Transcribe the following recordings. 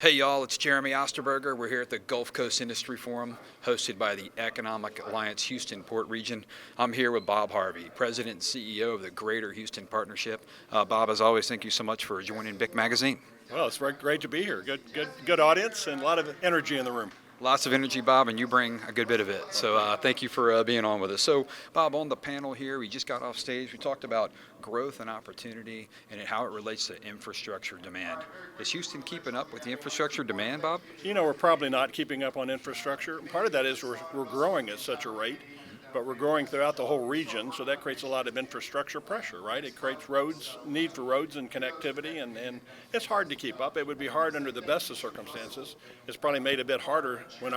Hey y'all, it's Jeremy Osterberger. We're here at the Gulf Coast Industry Forum, hosted by the Economic Alliance Houston Port Region. I'm here with Bob Harvey, President and CEO of the Greater Houston Partnership. Bob, as always, thank you so much for joining BIC Magazine. Well, it's great to be here. Good audience and a lot of energy in the room. Lots of energy, Bob, and you bring a good bit of it. So thank you for being on with us. So, Bob, on the panel here, we just got off stage. We talked about growth and opportunity and how it relates to infrastructure demand. Is Houston keeping up with the infrastructure demand, Bob? You know, we're probably not keeping up on infrastructure. Part of that is we're growing at such a rate, but we're growing throughout the whole region, so that creates a lot of infrastructure pressure, right? It creates need for roads and connectivity, and it's hard to keep up. It would be hard under the best of circumstances. It's probably made a bit harder when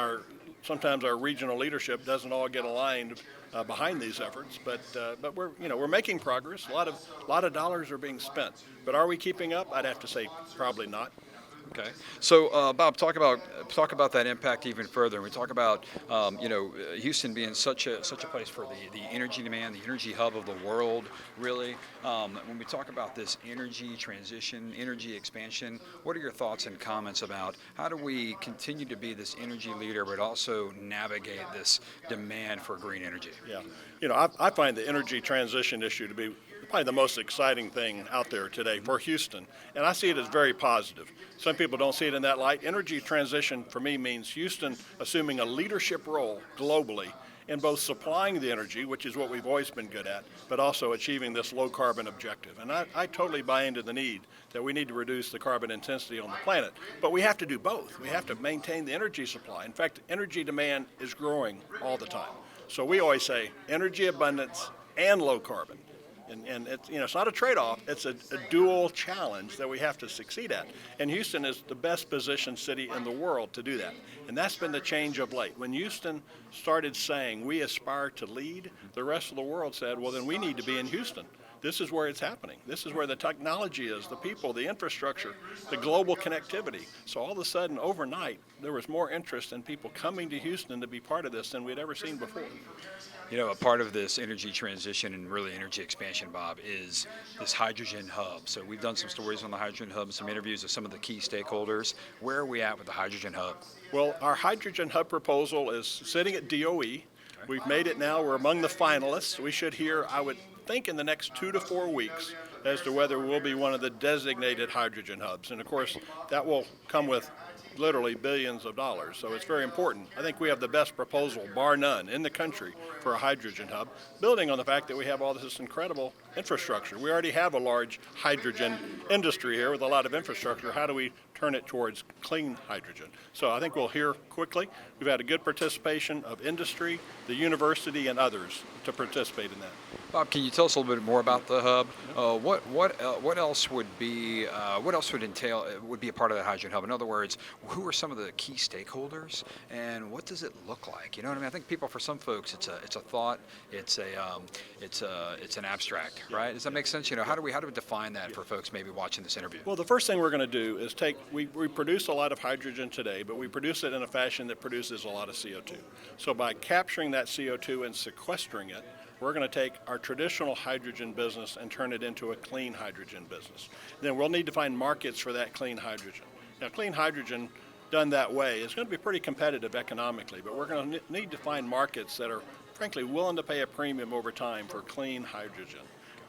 sometimes our regional leadership doesn't all get aligned behind these efforts, but we're making progress. A lot of dollars are being spent, but are we keeping up? I'd have to say probably not. Okay. So, Bob, talk about that impact even further. And we talk about Houston being such a place for the energy demand, the energy hub of the world, really. When we talk about this energy transition, energy expansion, what are your thoughts and comments about how do we continue to be this energy leader, but also navigate this demand for green energy? Yeah. You know, I find the energy transition issue to be probably the most exciting thing out there today for Houston, and I see it as very positive. Some people don't see it in that light. Energy transition for me means Houston assuming a leadership role globally in both supplying the energy, which is what we've always been good at, but also achieving this low carbon objective. And I totally buy into the need that we need to reduce the carbon intensity on the planet, but we have to do both. We have to maintain the energy supply. In fact, energy demand is growing all the time. So we always say energy abundance and low carbon. And it's not a trade-off. It's a dual challenge that we have to succeed at. And Houston is the best positioned city in the world to do that. And that's been the change of late. When Houston started saying we aspire to lead, the rest of the world said, well, then we need to be in Houston. This is where it's happening. This is where the technology is, the people, the infrastructure, the global connectivity. So all of a sudden, overnight, there was more interest in people coming to Houston to be part of this than we'd ever seen before. You know, a part of this energy transition and really energy expansion, Bob, is this hydrogen hub. So we've done some stories on the hydrogen hub, some interviews with some of the key stakeholders. Where are we at with the hydrogen hub? Well, our hydrogen hub proposal is sitting at DOE. We've made it now. We're among the finalists. We should hear, I would think, in the next 2 to 4 weeks as to whether we'll be one of the designated hydrogen hubs. And of course, that will come with literally billions of dollars. So it's very important. I think we have the best proposal, bar none, in the country for a hydrogen hub, building on the fact that we have all this incredible infrastructure. We already have a large hydrogen industry here with a lot of infrastructure. How do we turn it towards clean hydrogen? So I think we'll hear quickly. We've had a good participation of industry, the university, and others to participate in that. Bob, can you tell us a little bit more about the hub? What else would be would be a part of the hydrogen hub? In other words, who are some of the key stakeholders, and what does it look like? You know what I mean? I think for some folks, it's a thought, it's an abstract, right? Does that make sense? You know, how do we define that for folks maybe watching this interview? Well, the first thing we're going to do is we produce a lot of hydrogen today, but we produce it in a fashion that produces a lot of CO2. So by capturing that CO2 and sequestering it, we're going to take our traditional hydrogen business and turn it into a clean hydrogen business. Then we'll need to find markets for that clean hydrogen. Now, clean hydrogen done that way is going to be pretty competitive economically, but we're going to need to find markets that are, frankly, willing to pay a premium over time for clean hydrogen.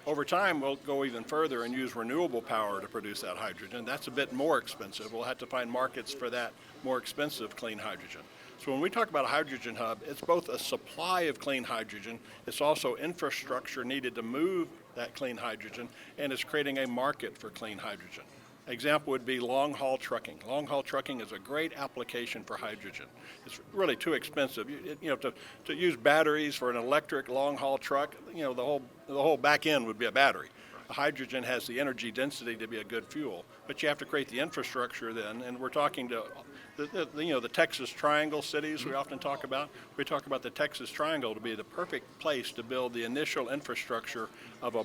Over time, we'll go even further and use renewable power to produce that hydrogen. That's a bit more expensive. We'll have to find markets for that more expensive clean hydrogen. So when we talk about a hydrogen hub, it's both a supply of clean hydrogen, it's also infrastructure needed to move that clean hydrogen, and it's creating a market for clean hydrogen. Example would be long-haul trucking. Long-haul trucking is a great application for hydrogen. It's really too expensive. To use batteries for an electric long-haul truck, the whole back end would be a battery. Hydrogen has the energy density to be a good fuel, but you have to create the infrastructure then, and we're talking to the Texas Triangle cities we often talk about. We talk about the Texas Triangle to be the perfect place to build the initial infrastructure of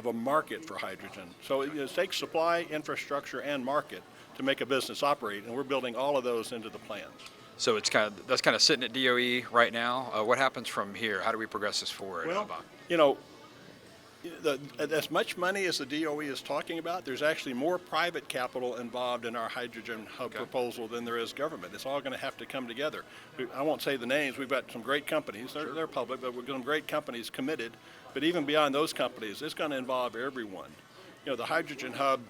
a market for hydrogen. So it takes supply, infrastructure, and market to make a business operate, and we're building all of those into the plans. So that's kind of sitting at DOE right now. What happens from here? How do we progress this forward? Well, Bob? As much money as the DOE is talking about, there's actually more private capital involved in our hydrogen hub proposal than there is government. It's all going to have to come together. I won't say the names. We've got some great companies. They're public, but we've got some great companies committed. But even beyond those companies, it's going to involve everyone. The hydrogen hub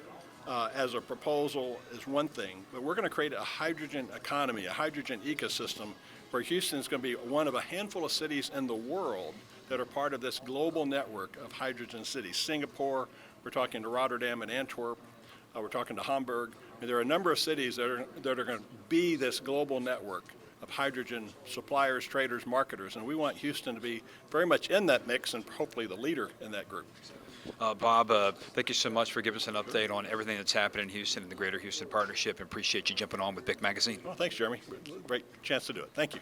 as a proposal is one thing, but we're going to create a hydrogen economy, a hydrogen ecosystem where Houston is going to be one of a handful of cities in the world that are part of this global network of hydrogen cities. Singapore, we're talking to Rotterdam and Antwerp, we're talking to Hamburg. And there are a number of cities that are going to be this global network of hydrogen suppliers, traders, marketers, and we want Houston to be very much in that mix and hopefully the leader in that group. Bob, thank you so much for giving us an update on everything that's happening in Houston and the Greater Houston Partnership, and appreciate you jumping on with BIC Magazine. Well, thanks, Jeremy. Great chance to do it. Thank you.